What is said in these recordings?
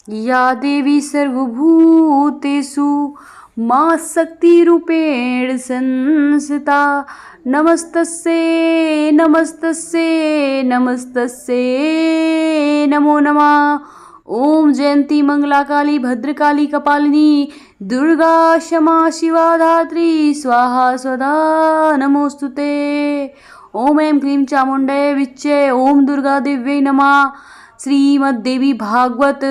या देवी सर्वभूतेषु मां शक्तिरूपेण संस्थिता। नमस्तस्यै नमस्तस्यै नमस्तस्यै नमो नमः। ओम जयंती मंगला काली भद्रकाली कपालिनी दुर्गा क्षमा शिवा धात्री स्वाहा स्वधा नमोस्तुते। ओम ऐं क्लीं चामुण्डै विच्चे ओम दुर्गा देव्यै नमः। श्रीमद्देवी भागवत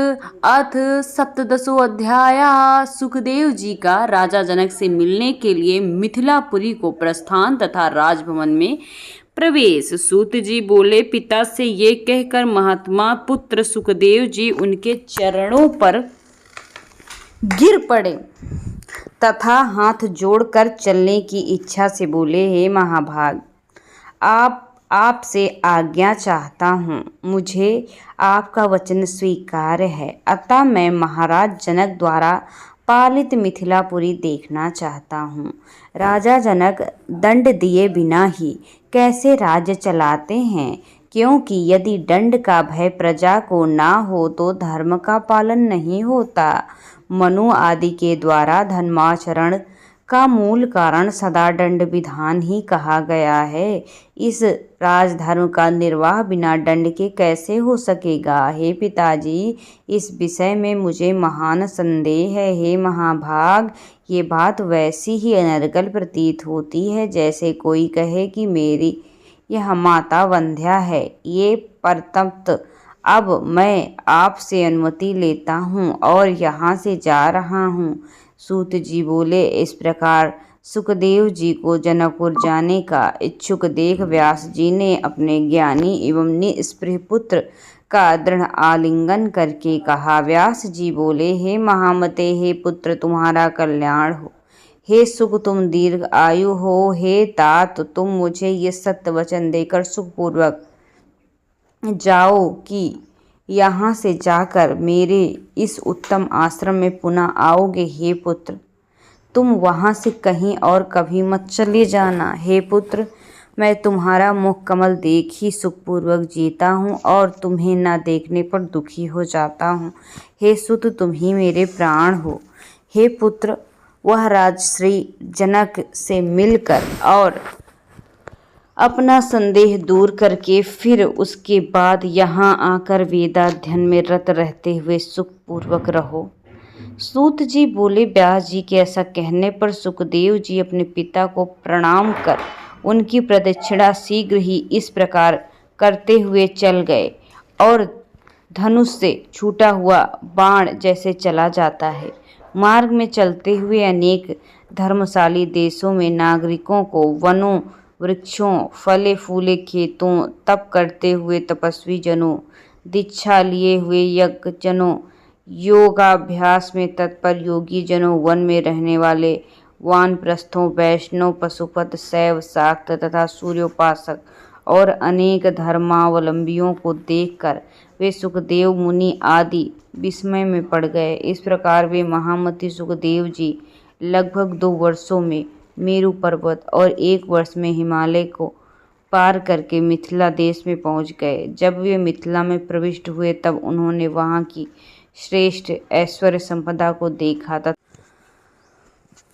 अथ सप्तदशो अध्याय। सुखदेव जी का राजा जनक से मिलने के लिए मिथिलापुरी को प्रस्थान तथा राजभवन में प्रवेश। सूत जी बोले, पिता से ये कहकर महात्मा पुत्र सुखदेव जी उनके चरणों पर गिर पड़े तथा हाथ जोड़कर चलने की इच्छा से बोले, हे महाभाग, आपसे आज्ञा चाहता हूँ। मुझे आपका वचन स्वीकार है, अतः मैं महाराज जनक द्वारा पालित मिथिलापुरी देखना चाहता हूँ। राजा जनक दंड दिए बिना ही कैसे राज्य चलाते हैं, क्योंकि यदि दंड का भय प्रजा को ना हो तो धर्म का पालन नहीं होता। मनु आदि के द्वारा धर्माचरण का मूल कारण सदा दंड विधान ही कहा गया है। इस राजधर्म का निर्वाह बिना दंड के कैसे हो सकेगा। हे पिताजी, इस विषय में मुझे महान संदेह है। हे महाभाग, ये बात वैसी ही अनर्गल प्रतीत होती है जैसे कोई कहे कि मेरी यह माता वंध्या है। ये परतप्त अब मैं आपसे अनुमति लेता हूँ और यहाँ से जा रहा हूँ। सूत जी बोले, इस प्रकार सुखदेव जी को जनकपुर जाने का इच्छुक देख व्यास जी ने अपने ज्ञानी एवं निस्पृह पुत्र का दृढ़ आलिंगन करके कहा। व्यास जी बोले, हे महामते, हे पुत्र तुम्हारा कल्याण हो। हे सुख तुम दीर्घ आयु हो। हे तात, तुम मुझे ये सत्य वचन देकर सुखपूर्वक जाओ कि यहाँ से जाकर मेरे इस उत्तम आश्रम में पुनः आओगे। हे पुत्र, तुम वहाँ से कहीं और कभी मत चले जाना। हे पुत्र, मैं तुम्हारा मुख कमल देख ही सुखपूर्वक जीता हूँ और तुम्हें न देखने पर दुखी हो जाता हूँ। हे सुत, तुम ही मेरे प्राण हो। हे पुत्र, वह राजश्री जनक से मिलकर और अपना संदेह दूर करके फिर उसके बाद यहाँ आकर वेदाध्ययन में रत रहते हुए सुखपूर्वक रहो। सूत जी बोले, व्यास जी के ऐसा कहने पर सुखदेव जी अपने पिता को प्रणाम कर उनकी प्रदक्षिणा शीघ्र ही इस प्रकार करते हुए चल गए और धनुष से छूटा हुआ बाण जैसे चला जाता है। मार्ग में चलते हुए अनेक धर्मशाली देशों में नागरिकों को वनों, वृक्षों, फले फूले खेतों, तप करते हुए तपस्वी जनों, दीक्षा लिए हुए यज्ञ जनों, योगाभ्यास में तत्पर योगी जनों, वन में रहने वाले वानप्रस्थों, वैष्णव, पशुपत, शैव, शाक्त तथा सूर्योपासक और अनेक धर्मावलंबियों को देखकर वे सुखदेव मुनि आदि विस्मय में पड़ गए। इस प्रकार वे महामती सुखदेव जी लगभग 2 वर्षों में मेरु पर्वत और 1 वर्ष में हिमालय को पार करके मिथिला देश में पहुंच गए। जब वे मिथिला में प्रविष्ट हुए तब उन्होंने वहां की श्रेष्ठ ऐश्वर्य संपदा को देखा था।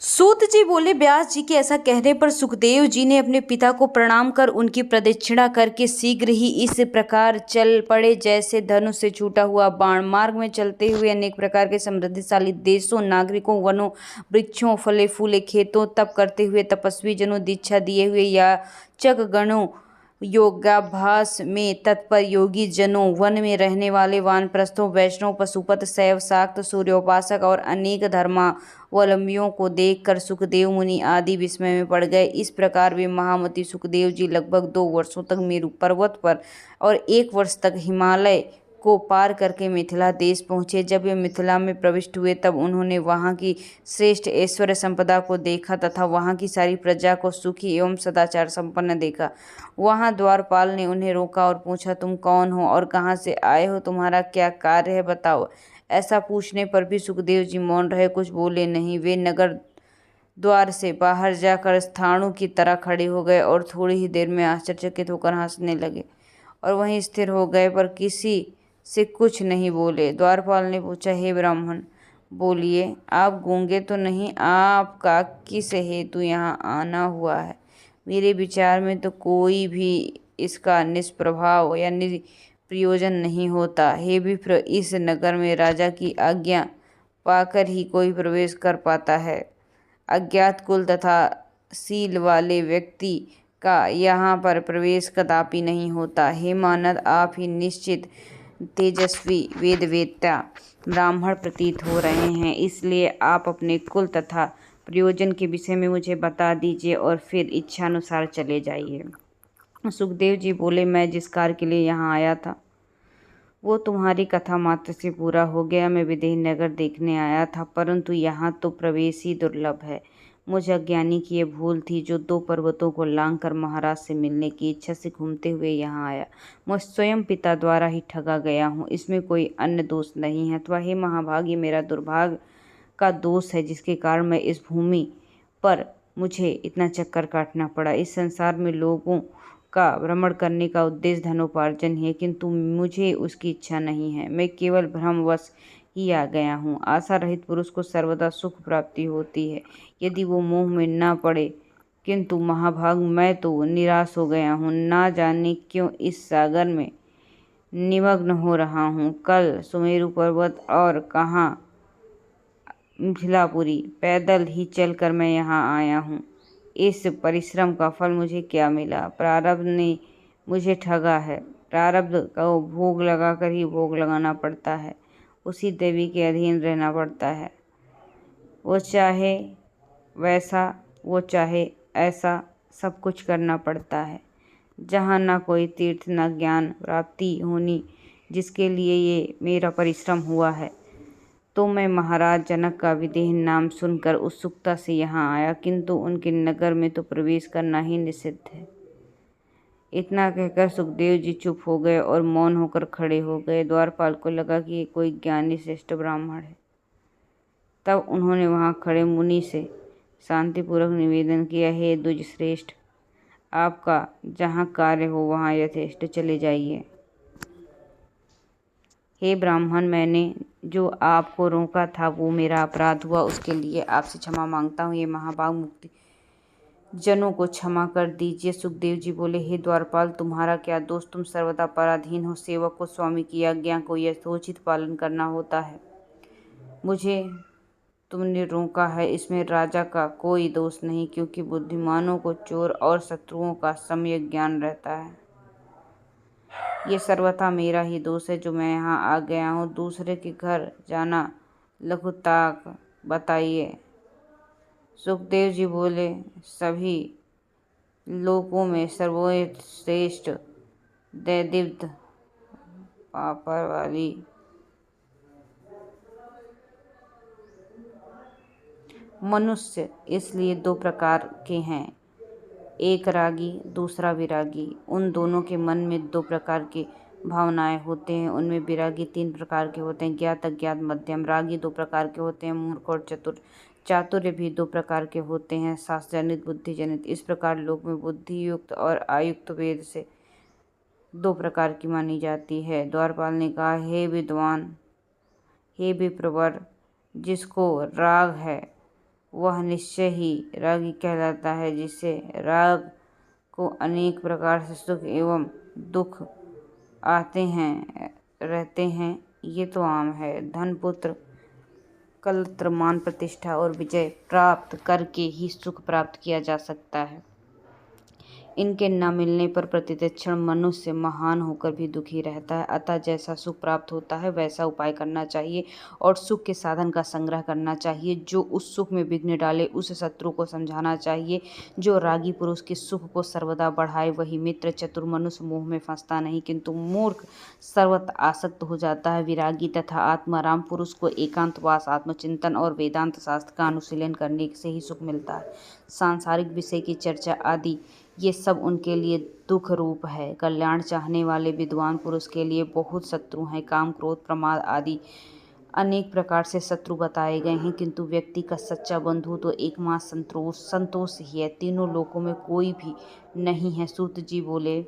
सूत जी बोले, व्यास जी के ऐसा कहने पर सुखदेव जी ने अपने पिता को प्रणाम कर उनकी प्रदक्षिणा करके शीघ्र ही इस प्रकार चल पड़े जैसे धनुष से छूटा हुआ बाण। मार्ग में चलते हुए अनेक प्रकार के समृद्धिशाली देशों, नागरिकों, वनों, वृक्षों, फले फूले खेतों, तप करते हुए तपस्वी जनों, दीक्षा दिए हुए याचक गणों, योगाभ्यास में तत्पर योगी जनों, वन में रहने वाले वानप्रस्थों, वैष्णव, पशुपत, शैव, शाक्त, सूर्योपासक और अनेक धर्मावलंबियों को देखकर सुखदेव मुनि आदि विस्मय में पड़ गए। इस प्रकार वे महामती सुखदेव जी लगभग 2 वर्षों तक मेरु पर्वत पर और 1 वर्ष तक हिमालय को पार करके मिथिला देश पहुँचे। जब वे मिथिला में प्रविष्ट हुए तब उन्होंने वहाँ की श्रेष्ठ ऐश्वर्य संपदा को देखा तथा वहाँ की सारी प्रजा को सुखी एवं सदाचार संपन्न देखा। वहाँ द्वारपाल ने उन्हें रोका और पूछा, तुम कौन हो और कहाँ से आए हो, तुम्हारा क्या कार्य है, बताओ। ऐसा पूछने पर भी सुखदेव जी मौन रहे, कुछ बोले नहीं। वे नगर द्वार से बाहर जाकर स्थाणु की तरह खड़े हो गए और थोड़ी ही देर में आश्चर्यचकित होकर हंसने लगे और वहीं स्थिर हो गए, पर किसी से कुछ नहीं बोले। द्वारपाल ने पूछा, हे ब्राह्मण, बोलिए, आप गूंगे तो नहीं? आपका किस हेतु यहाँ आना हुआ है? मेरे विचार में तो कोई भी इसका निष्प्रभाव या प्रयोजन नहीं होता। हे विप्र, इस नगर में राजा की आज्ञा पाकर ही कोई प्रवेश कर पाता है। अज्ञात कुल तथा शील वाले व्यक्ति का यहाँ पर प्रवेश कदापि नहीं होता। हे मानद, आप ही निश्चित तेजस्वी वेदवेत्ता ब्राह्मण प्रतीत हो रहे हैं, इसलिए आप अपने कुल तथा प्रयोजन के विषय में मुझे बता दीजिए और फिर इच्छानुसार चले जाइए। सुखदेव जी बोले, मैं जिस कार्य के लिए यहाँ आया था वो तुम्हारी कथा मात्र से पूरा हो गया। मैं विदेह नगर देखने आया था, परंतु यहाँ तो प्रवेश ही दुर्लभ है। मुझ अज्ञानी की ये भूल थी जो 2 पर्वतों को लांघकर महाराज से मिलने की इच्छा से घूमते हुए यहाँ आया। मैं स्वयं पिता द्वारा ही ठगा गया हूँ, इसमें कोई अन्य दोष नहीं है। अथवा हे महाभागी, मेरा दुर्भाग्य का दोष है जिसके कारण मैं इस भूमि पर मुझे इतना चक्कर काटना पड़ा। इस संसार में लोगों का भ्रमण करने का उद्देश्य धनोपार्जन ही है, किंतु मुझे उसकी इच्छा नहीं है। मैं केवल भ्रमवश ही आ गया हूँ। आशा रहित पुरुष को सर्वदा सुख प्राप्ति होती है यदि वो मोह में न पड़े, किंतु महाभाग मैं तो निराश हो गया हूँ। ना जाने क्यों इस सागर में निमग्न हो रहा हूँ। कल सुमेरु पर्वत और कहाँ मिथिलापुरी, पैदल ही चलकर मैं यहाँ आया हूँ। इस परिश्रम का फल मुझे क्या मिला? प्रारब्ध ने मुझे ठगा है। प्रारब्ध को भोग लगाकर ही भोग लगाना पड़ता है, उसी देवी के अधीन रहना पड़ता है। वो चाहे वैसा, वो चाहे ऐसा, सब कुछ करना पड़ता है। जहाँ ना कोई तीर्थ न ज्ञान प्राप्ति होनी, जिसके लिए ये मेरा परिश्रम हुआ है। तो मैं महाराज जनक का विदेह नाम सुनकर उत्सुकता से यहाँ आया, किंतु उनके नगर में तो प्रवेश करना ही निषिद्ध है। इतना कहकर सुखदेव जी चुप हो गए और मौन होकर खड़े हो गए। द्वारपाल को लगा कि ये कोई ज्ञानी श्रेष्ठ ब्राह्मण है। तब उन्होंने वहाँ खड़े मुनि से शांतिपूर्वक निवेदन किया, हे द्विज श्रेष्ठ, आपका जहाँ कार्य हो वहाँ यथेष्ट चले जाइए। हे ब्राह्मण, मैंने जो आपको रोका था वो मेरा अपराध हुआ, उसके लिए आपसे क्षमा मांगता हूँ। ये महाभाग मुक्ति जनों को क्षमा कर दीजिए। सुखदेव जी बोले, हे द्वारपाल, तुम्हारा क्या दोष? तुम सर्वदा पराधीन हो। सेवक को स्वामी की आज्ञा को यथोचित पालन करना होता है। मुझे तुमने रोका है, इसमें राजा का कोई दोष नहीं, क्योंकि बुद्धिमानों को चोर और शत्रुओं का सम्यक ज्ञान रहता है। ये सर्वथा मेरा ही दोष है जो मैं यहाँ आ गया हूँ। दूसरे के घर जाना लघुताक बताइए। सुखदेव जी बोले, सभी लोगों में सर्वश्रेष्ठ दैदिव्य पापर वाली मनुष्य इसलिए 2 प्रकार के हैं, एक रागी, दूसरा विरागी। उन दोनों के मन में 2 प्रकार के भावनाएं होते हैं। उनमें विरागी 3 प्रकार के होते हैं, ज्ञात, अज्ञात, मध्यम। रागी 2 प्रकार के होते हैं, मूर्ख और चतुर। चातुर्य भी 2 प्रकार के होते हैं, शास्त्र जनित, बुद्धि जनित। इस प्रकार लोक में बुद्धि युक्त और आयुक्त वेद से 2 प्रकार की मानी जाती है। द्वारपाल ने कहा, हे विद्वान, हे विप्रवर, जिसको राग है वह निश्चय ही रागी कहलाता है। जिससे राग को अनेक प्रकार से सुख एवं दुख आते हैं रहते हैं, ये तो आम है। धन, पुत्र, कलत्र, मान, प्रतिष्ठा और विजय प्राप्त करके ही सुख प्राप्त किया जा सकता है। इनके न मिलने पर प्रतिक्षण मनुष्य महान होकर भी दुखी रहता है। अतः जैसा सुख प्राप्त होता है वैसा उपाय करना चाहिए और सुख के साधन का संग्रह करना चाहिए। जो उस सुख में विघ्न डाले उस शत्रु को समझाना चाहिए। जो रागी पुरुष के सुख को सर्वदा बढ़ाए वही मित्र। चतुर मनुष्य मोह में फंसता नहीं, किंतु मूर्ख सर्वत्र आसक्त हो जाता है। विरागी तथा आत्माराम पुरुष को एकांतवास, आत्मचिंतन और वेदांत शास्त्र का अनुशीलन करने से ही सुख मिलता है। सांसारिक विषय की चर्चा आदि ये सब उनके लिए दुख रूप है। कल्याण चाहने वाले विद्वान पुरुष के लिए बहुत शत्रु हैं। काम, क्रोध, प्रमाद आदि अनेक प्रकार से शत्रु बताए गए हैं, किंतु व्यक्ति का सच्चा बंधु तो एकमात्र संतोष ही है। तीनों लोकों में कोई भी नहीं है। सूत जी बोले,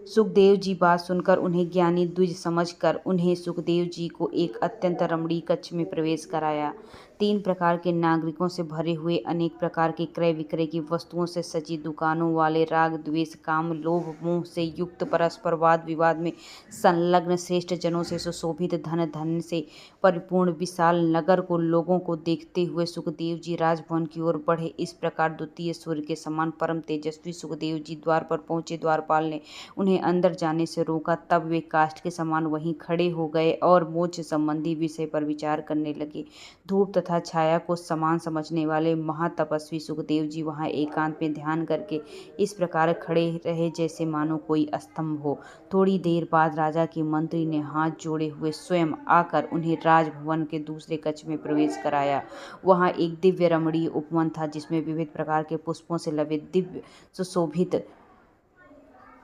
सुखदेव जी बात सुनकर उन्हें ज्ञानी द्विज समझकर उन्हें सुखदेव जी को एक अत्यंत रमणीय कक्ष में प्रवेश कराया। 3 प्रकार के नागरिकों से भरे हुए, अनेक प्रकार के क्रय विक्रय की वस्तुओं से सजी दुकानों वाले, राग द्वेष काम लोभ मोह से युक्त, परस्पर वाद विवाद में संलग्न, श्रेष्ठ जनों से सुशोभित, धन धन से परिपूर्ण विशाल नगर को लोगों को देखते हुए सुखदेव जी राजभवन की ओर बढ़े। इस प्रकार द्वितीय सूर्य के समान परम तेजस्वी सुखदेव जी द्वार पर पहुंचे। द्वारपाल ने उन्हें अंदर जाने से रोका। तब वे काष्ठ के समान वहीं खड़े हो गए और मोक्ष संबंधी विषय पर विचार करने लगे। धूप तथा छाया को समान समझने वाले महातपस्वी सुखदेव जी वहां एकांत में ध्यान करके इस प्रकार खड़े रहे जैसे मानो कोई स्तंभ हो। थोड़ी देर बाद राजा के मंत्री ने हाथ जोड़े हुए स्वयं आकर उन्हें राजभवन के दूसरे कक्ष में प्रवेश कराया। वहां एक दिव्य रमणीय उपवन था जिसमें विविध प्रकार के पुष्पों से लवे दिव्य सुशोभित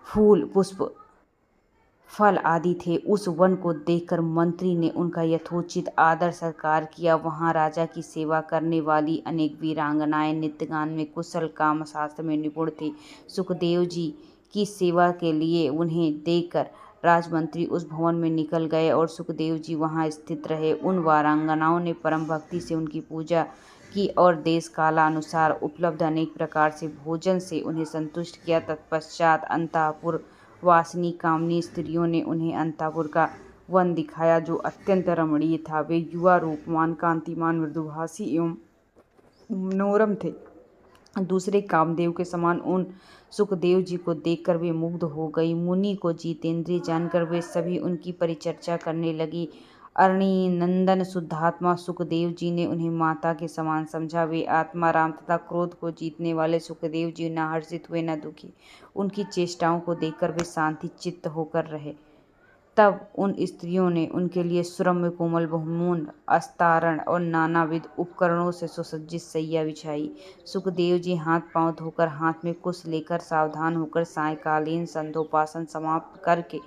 फूल, पुष्प, फल आदि थे। उस वन को देखकर मंत्री ने उनका यथोचित आदर सत्कार किया। वहां राजा की सेवा करने वाली अनेक वीरांगनाएं नृत्यगान में कुशल, काम शास्त्र में निपुण थी। सुखदेव जी की सेवा के लिए उन्हें देखकर राजमंत्री उस भवन में निकल गए और सुखदेव जी वहां स्थित रहे। उन वीरांगनाओं ने परम भक्ति से उनकी पूजा की और देश कालानुसार उपलब्ध अनेक प्रकार से भोजन से उन्हें संतुष्ट किया। तत्पश्चात अंतःपुर वासिनी कामनी स्त्रियों ने उन्हें अंतःपुर का वन दिखाया जो अत्यंत रमणीय था। वे युवा, रूपवान, कांतिमान, मृदुभाषी एवं मनोरम थे। दूसरे कामदेव के समान उन सुखदेव जी को देखकर वे मुग्ध हो गई। मुनि को जितेंद्रिय जानकर वे सभी उनकी परिचर्चा करने लगी। अरणि नंदन शुद्धात्मा सुखदेव जी ने उन्हें माता के समान समझा। वे आत्मा राम तथा क्रोध को जीतने वाले सुखदेव जी न हर्षित हुए न दुखी। उनकी चेष्टाओं को देखकर वे शांति चित्त होकर रहे। तब उन स्त्रियों ने उनके लिए सुरम्य कोमल बहुमूल्य अस्तारण और नानाविध उपकरणों से सुसज्जित शैया बिछाई। सुखदेव जी हाथ पांव धोकर हाथ में कुश लेकर सावधान होकर सायंकालीन संध्योपासन समाप्त करके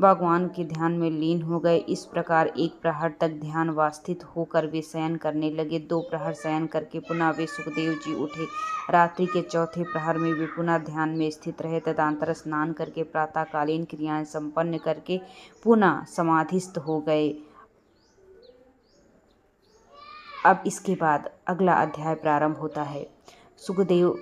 भगवान के ध्यान में लीन हो गए। इस प्रकार 1 प्रहर तक ध्यान वास्थित होकर वे शयन करने लगे। 2 प्रहर शयन करके पुनः वे सुखदेव जी उठे। रात्रि के चौथे प्रहर में वे पुनः ध्यान में स्थित रहे। तदंतर स्नान करके प्रातःकालीन क्रियाएं संपन्न करके पुनः समाधिस्थ हो गए। अब इसके बाद अगला अध्याय प्रारंभ होता है। सुखदेव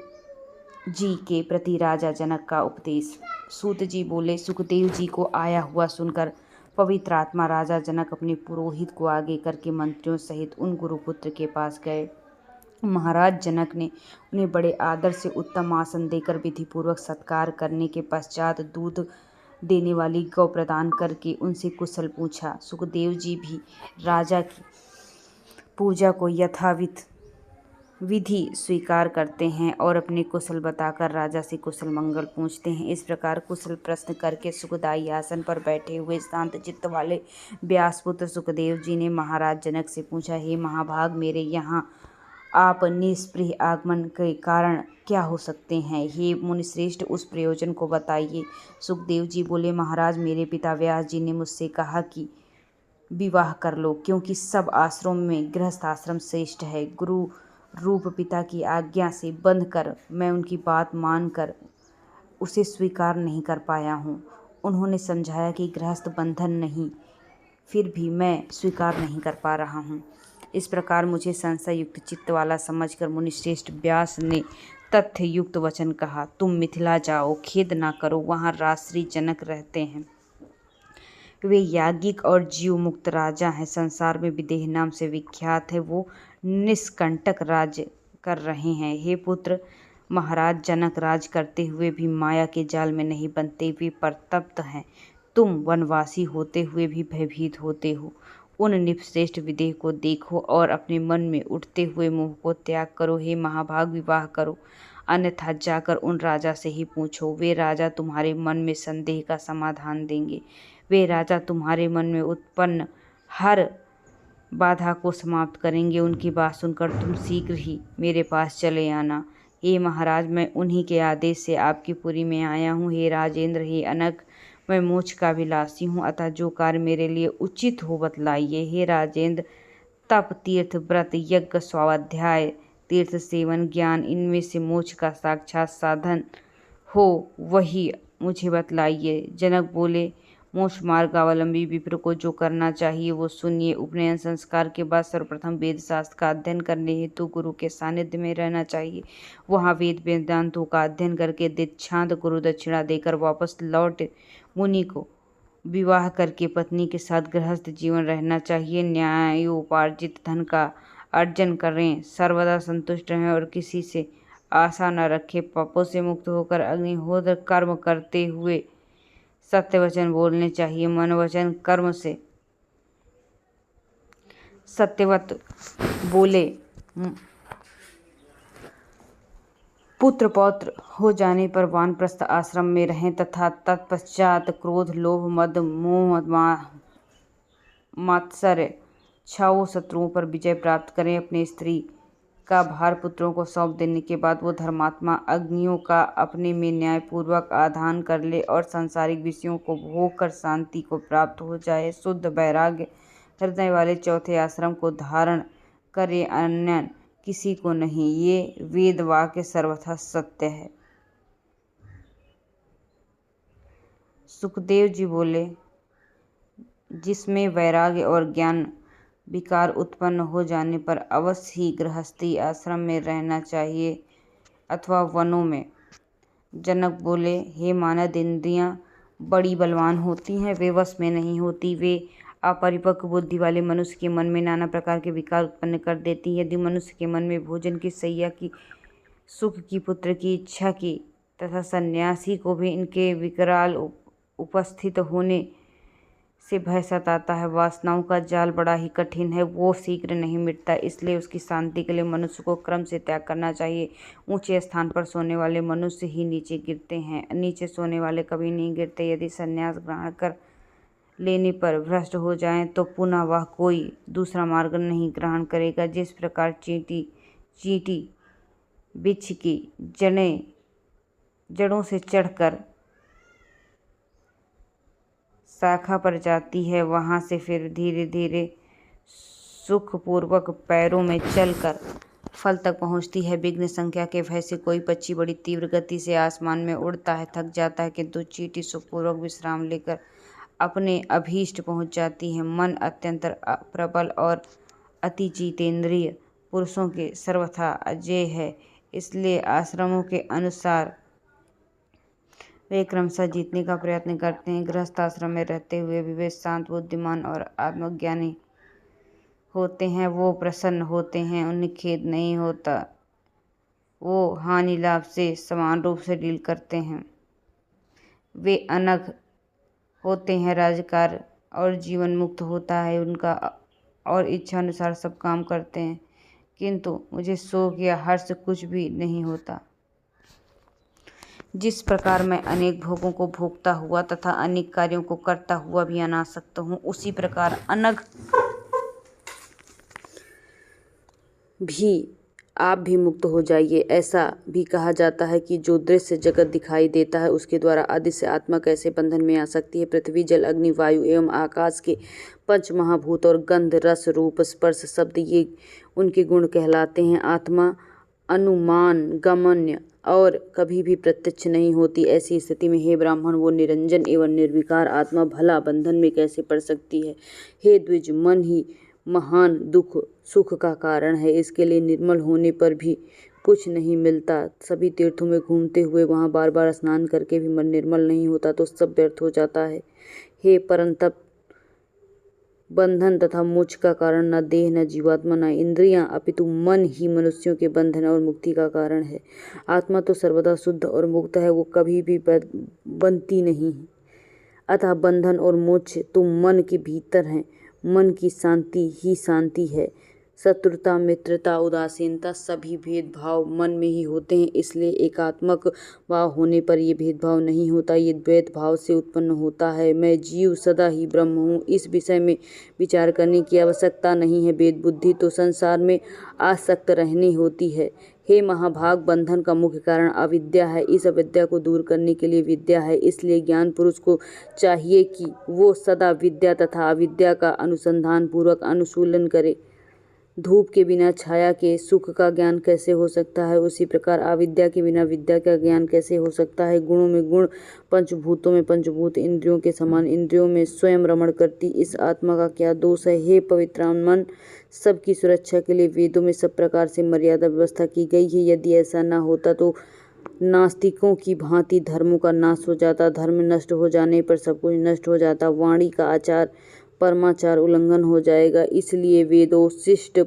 जी के प्रति राजा जनक का उपदेश। सूत जी बोले, सुखदेव जी को आया हुआ सुनकर पवित्र आत्मा राजा जनक अपने पुरोहित को आगे करके मंत्रियों सहित उन गुरुपुत्र के पास गए। महाराज जनक ने उन्हें बड़े आदर से उत्तम आसन देकर विधिपूर्वक सत्कार करने के पश्चात दूध देने वाली गौ प्रदान करके उनसे कुशल पूछा। सुखदेव जी भी राजा की पूजा को यथाविध विधि स्वीकार करते हैं और अपने कुशल बताकर राजा से कुशल मंगल पूछते हैं। इस प्रकार कुशल प्रश्न करके सुखदायी आसन पर बैठे हुए शांत चित्त वाले व्यासपुत्र सुखदेव जी ने महाराज जनक से पूछा, हे महाभाग, मेरे यहाँ आप निष्प्रिय आगमन के कारण क्या हो सकते हैं? हे मुनिश्रेष्ठ, उस प्रयोजन को बताइए। सुखदेव जी बोले, महाराज, मेरे पिता व्यास जी ने मुझसे कहा कि विवाह कर लो, क्योंकि सब आश्रम में गृहस्थ आश्रम श्रेष्ठ है। गुरु रूप पिता की आज्ञा से बंध कर मैं उनकी बात मानकर उसे स्वीकार नहीं कर पाया हूँ। उन्होंने समझाया कि गृहस्थ बंधन नहीं, फिर भी मैं स्वीकार नहीं कर पा रहा हूँ। इस प्रकार मुझे संशय युक्त चित्त वाला समझकर मुनिश्रेष्ठ व्यास ने तथ्य युक्त वचन कहा, तुम मिथिला जाओ, खेद ना करो, वहाँ राजश्री जनक रहते हैं। वे याज्ञिक और जीव मुक्त राजा हैं, संसार में विदेह नाम से विख्यात है। वो निष्कंटक राज्य कर रहे हैं। हे पुत्र, महाराज जनक राज करते हुए भी माया के जाल में नहीं बनते, वे परतप्त हैं। तुम वनवासी होते हुए भी भयभीत होते हो। उन निपश्रेष्ठ विदेह को देखो और अपने मन में उठते हुए मोह को त्याग करो। हे महाभाग, विवाह करो, अन्यथा जाकर उन राजा से ही पूछो। वे राजा तुम्हारे मन में संदेह का समाधान देंगे। वे राजा तुम्हारे मन में उत्पन्न हर बाधा को समाप्त करेंगे। उनकी बात सुनकर तुम शीघ्र ही मेरे पास चले आना। हे महाराज, मैं उन्हीं के आदेश से आपकी पुरी में आया हूँ। हे राजेंद्र, हे अनग, मैं मोक्ष का अभिलाषी हूँ, अतः जो कार्य मेरे लिए उचित हो बतलाइए। हे राजेंद्र, तप, तीर्थ, व्रत, यज्ञ, स्वाध्याय, तीर्थ सेवन, ज्ञान, इनमें से मोक्ष का साक्षात साधन हो वही मुझे बतलाइए। जनक बोले, मोक्ष मार्ग अवलंबी विप्र को जो करना चाहिए वो सुनिए। उपनयन संस्कार के बाद सर्वप्रथम वेद शास्त्र का अध्ययन करने हेतु गुरु के सानिध्य में रहना चाहिए। वहाँ वेद वेदांतों का अध्ययन करके दीक्षांत गुरु दक्षिणा देकर वापस लौट मुनि को विवाह करके पत्नी के साथ गृहस्थ जीवन रहना चाहिए। न्यायोपार्जित धन का अर्जन करें, सर्वदा संतुष्ट रहें और किसी से आशा न रखें। पापों से मुक्त होकर अग्निहोत्र कर्म करते हुए सत्य वचन बोलने चाहिए। मन वचन कर्म से सत्यवत बोले। पुत्र पौत्र हो जाने पर वानप्रस्थ आश्रम में रहें तथा तत्पश्चात क्रोध, लोभ, मद, मोह, मात्सर्य छाओ शत्रुओं पर विजय प्राप्त करें। अपनी स्त्री का भार पुत्रों को सौंप देने के बाद वो धर्मात्मा अग्नियों का अपने में न्यायपूर्वक आधान कर ले और सांसारिक विषयों को भोग कर शांति को प्राप्त हो जाए। शुद्ध वैराग्य हृदय वाले चौथे आश्रम को धारण करे, अन्य किसी को नहीं। ये वेद वाक्य सर्वथा सत्य है। सुखदेव जी बोले, जिसमें वैराग्य और ज्ञान विकार उत्पन्न हो जाने पर अवश्य ही गृहस्थी आश्रम में रहना चाहिए अथवा वनों में। जनक बोले, हे मानद, इंद्रियां बड़ी बलवान होती हैं, वे वश में नहीं होती। वे अपरिपक्व बुद्धि वाले मनुष्य के मन में नाना प्रकार के विकार उत्पन्न कर देती हैं। यदि मनुष्य के मन में भोजन की, शैया की, सुख की, पुत्र की इच्छा की तथा सन्यासी को भी इनके विकराल उपस्थित होने से भय सताता है। वासनाओं का जाल बड़ा ही कठिन है, वो शीघ्र नहीं मिटता। इसलिए उसकी शांति के लिए मनुष्य को क्रम से त्याग करना चाहिए। ऊंचे स्थान पर सोने वाले मनुष्य ही नीचे गिरते हैं, नीचे सोने वाले कभी नहीं गिरते। यदि संन्यास ग्रहण कर लेने पर भ्रष्ट हो जाएं तो पुनः वह कोई दूसरा मार्ग नहीं ग्रहण करेगा। जिस प्रकार चींटी वृक्ष की जड़ों से चढ़कर शाखा पर जाती है, वहां से फिर धीरे धीरे सुखपूर्वक पैरों में चलकर फल तक पहुंचती है। विघ्न संख्या के भय से कोई पक्षी बड़ी तीव्र गति से आसमान में उड़ता है, थक जाता है, किंतु चींटी सुखपूर्वक विश्राम लेकर अपने अभीष्ट पहुंच जाती है। मन अत्यंत प्रबल और अति जितेंद्रिय पुरुषों के सर्वथा अजेय है, इसलिए आश्रमों के अनुसार वे क्रमशः जीतने का प्रयत्न करते हैं। गृहस्थ आश्रम में रहते हुए भी वे शांत, बुद्धिमान और आत्मज्ञानी होते हैं। वो प्रसन्न होते हैं, उन्हें खेद नहीं होता। वो हानि लाभ से समान रूप से डील करते हैं। वे अनग होते हैं, राजकार और जीवन मुक्त होता है उनका और इच्छा अनुसार सब काम करते हैं, किंतु मुझे शोक या हर्ष कुछ भी नहीं होता। जिस प्रकार मैं अनेक भोगों को भोगता हुआ तथा अनेक कार्यों को करता हुआ भी अनासक्त हूँ, उसी प्रकार अनग भी आप भी मुक्त हो जाइए। ऐसा भी कहा जाता है कि जो दृश्य जगत दिखाई देता है उसके द्वारा आदि से आत्मा कैसे बंधन में आ सकती है। पृथ्वी, जल, अग्नि, वायु एवं आकाश के पंच महाभूत और गंध, रस, रूप, स्पर्श, शब्द ये उनके गुण कहलाते हैं। आत्मा अनुमान गमन्य और कभी भी प्रत्यक्ष नहीं होती। ऐसी स्थिति में हे ब्राह्मण, वो निरंजन एवं निर्विकार आत्मा भला बंधन में कैसे पड़ सकती है। हे द्विज, मन ही महान दुख सुख का कारण है। इसके लिए निर्मल होने पर भी कुछ नहीं मिलता। सभी तीर्थों में घूमते हुए वहाँ बार बार स्नान करके भी मन निर्मल नहीं होता तो सब व्यर्थ हो जाता है। हे परंतप, बंधन तथा मोक्ष का कारण न देह, न जीवात्मा, न इंद्रियां, अपितु मन ही मनुष्यों के बंधन और मुक्ति का कारण है। आत्मा तो सर्वदा शुद्ध और मुक्त है, वो कभी भी बनती नहीं है। अतः बंधन और मोक्ष तो मन के भीतर हैं। मन की शांति ही शांति है। शत्रुता, मित्रता, उदासीनता सभी भेदभाव मन में ही होते हैं। इसलिए एकात्मक भाव होने पर ये भेदभाव नहीं होता, ये द्वैत भाव से उत्पन्न होता है। मैं जीव सदा ही ब्रह्म हूँ, इस विषय में विचार करने की आवश्यकता नहीं है। वेद बुद्धि तो संसार में आसक्त रहने होती है। हे महाभाग, बंधन का मुख्य कारण अविद्या है। इस अविद्या को दूर करने के लिए विद्या है। इसलिए ज्ञान पुरुष को चाहिए कि वो सदा विद्या तथा अविद्या का अनुसंधान पूर्वक अनुशीलन करे। धूप के बिना छाया के सुख का ज्ञान कैसे हो सकता है, उसी प्रकार अविद्या के बिना विद्या का ज्ञान कैसे हो सकता है। गुणों में गुण, पंचभूतों में पंचभूत, इंद्रियों के समान इंद्रियों में स्वयं रमण करती इस आत्मा का क्या दोष है। हे पवित्र मन, सबकी सुरक्षा के लिए वेदों में सब प्रकार से मर्यादा व्यवस्था की गई है। यदि ऐसा न होता तो नास्तिकों की भांति धर्मों का नाश हो जाता। धर्म नष्ट हो जाने पर सब कुछ नष्ट हो जाता। वाणी का आचार परमाचार उल्लंघन हो जाएगा। इसलिए वेदोशिष्ट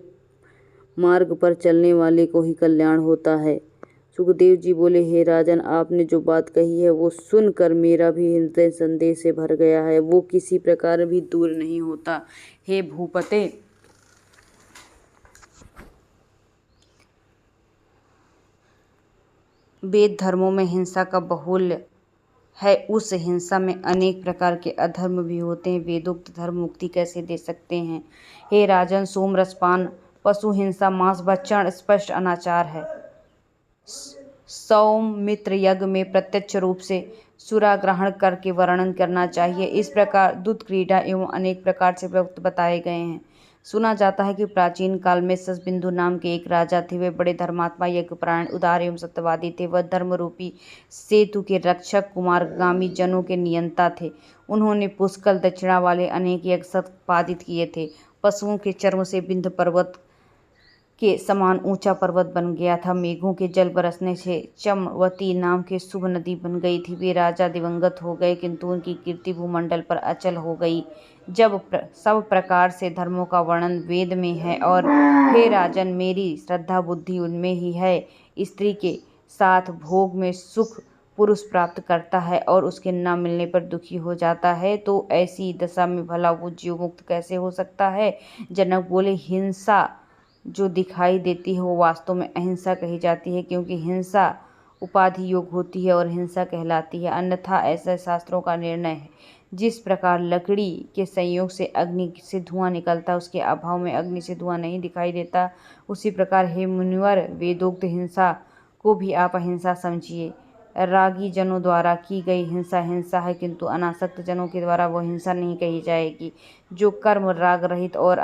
मार्ग पर चलने वाले को ही कल्याण होता है। सुखदेव जी बोले, हे राजन, आपने जो बात कही है वो सुनकर मेरा भी हृदय संदेह से भर गया है। वो किसी प्रकार भी दूर नहीं होता। हे भूपते, वेद धर्मों में हिंसा का बाहुल्य है। उस हिंसा में अनेक प्रकार के अधर्म भी होते हैं। वेदोक्त धर्म मुक्ति कैसे दे सकते हैं। हे राजन, सोमरसपान, पशु हिंसा, मांस भक्षण स्पष्ट अनाचार है। सौमित्र यज्ञ में प्रत्यक्ष रूप से सुरा ग्रहण करके वर्णन करना चाहिए। इस प्रकार दूत क्रीड़ा एवं अनेक प्रकार से प्रवृत्त बताए गए हैं। सुना जाता है कि प्राचीन काल में शशबिंदु नाम के एक राजा थे। वे बड़े धर्मात्मा, यज्ञपरायण, उदार एवं सत्यवादी थे। वह धर्म रूपी सेतु के रक्षक, कुमारगामी जनों के नियंता थे। उन्होंने पुष्कल दक्षिणा वाले अनेक यज्ञ संपादित किए थे। पशुओं के चर्म से विंध्य पर्वत के समान ऊंचा पर्वत बन गया था। मेघों के जल बरसने से चमवती नाम की शुभ नदी बन गई थी। वे राजा दिवंगत हो गए, किंतु उनकी कीर्ति भूमंडल पर अचल हो गई। जब सब प्रकार से धर्मों का वर्णन वेद में है और हे राजन, मेरी श्रद्धा बुद्धि उनमें ही है। स्त्री के साथ भोग में सुख पुरुष प्राप्त करता है और उसके न मिलने पर दुखी हो जाता है, तो ऐसी दशा में भला वो जीव मुक्त कैसे हो सकता है। जनक बोले, हिंसा जो दिखाई देती है वो वास्तव में अहिंसा कही जाती है, क्योंकि हिंसा उपाधि योग होती है और हिंसा कहलाती है। अन्यथा ऐसा शास्त्रों का निर्णय है। जिस प्रकार लकड़ी के संयोग से अग्नि से धुआं निकलता है, उसके अभाव में अग्नि से धुआं नहीं दिखाई देता, उसी प्रकार हे मुनिवर, वेदोक्त हिंसा को भी आप अहिंसा समझिए। रागी जनों द्वारा की गई हिंसा हिंसा है, किंतु अनासक्त जनों के द्वारा वह हिंसा नहीं कही जाएगी। जो कर्म राग रहित और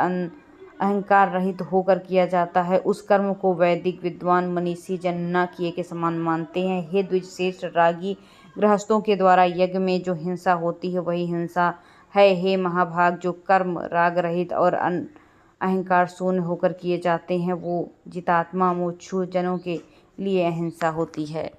अहंकार रहित होकर किया जाता है, उस कर्म को वैदिक विद्वान मनीषी जन न किए के समान मानते हैं। हे द्विजश्रेष्ठ, रागी गृहस्थों के द्वारा यज्ञ में जो हिंसा होती है वही हिंसा है। हे महाभाग, जो कर्म राग रहित और अहंकार शून्य होकर किए जाते हैं वो जितात्मा मुमुक्षु जनों के लिए अहिंसा होती है।